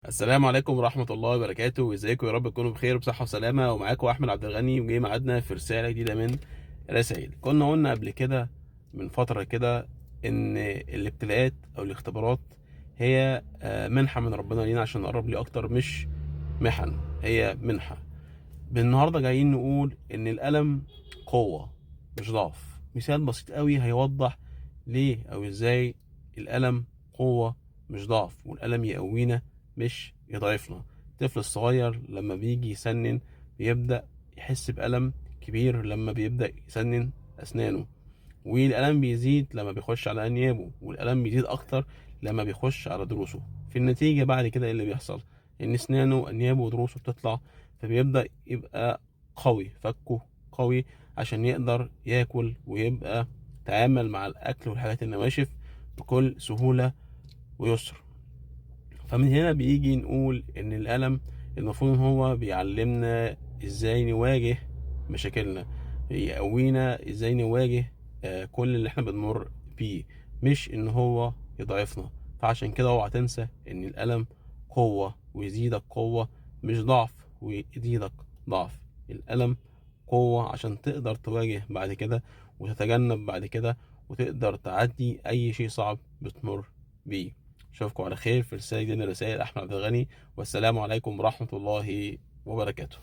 السلام عليكم ورحمة الله وبركاته. ازيكم؟ يا رب تكونوا بخير بصحة وسلامة. ومعاكم أحمد عبد الغني، وجاي ميعادنا في رسالة جديدة من رسائل. كنا قلنا قبل كده من فترة كده إن الابتلاءات أو الاختبارات هي منحة من ربنا لينا عشان نقرب ليه أكتر، مش محن، هي منحة. النهاردة جايين نقول إن الألم قوة مش ضعف. مثال بسيط قوي هيوضح ليه أو إزاي الألم قوة مش ضعف، والألم يقوينا مش يضعفنا. الطفل الصغير لما بيجي يسنن بيبدأ يحس بألم كبير لما بيبدأ يسنن أسنانه، والألم بيزيد لما بيخش على أنيابه، والألم بيزيد أكتر لما بيخش على ضروسه. في النتيجة بعد كده إيه اللي بيحصل؟ إن أسنانه وأنيابه ودروسه بتطلع، فبيبدأ يبقى قوي، فكه قوي عشان يقدر ياكل ويبقى تعامل مع الأكل والحاجات النواشف بكل سهولة ويسر. فمن هنا بيجي نقول إن الألم المفروض إن هو بيعلمنا إزاي نواجه مشاكلنا، يقوينا إزاي نواجه كل اللي إحنا بنمر بيه، مش إن هو يضعفنا. فعشان كده اوعى تنسى إن الألم قوة ويزيدك قوة، مش ضعف ويزيدك ضعف. الألم قوة عشان تقدر تواجه بعد كده وتتجنب بعد كده، وتقدر تعدي أي شيء صعب بتمر بيه. اشوفكم على خير في رسالة جديدة من رسائل احمد عبد الغني، والسلام عليكم ورحمة الله وبركاته.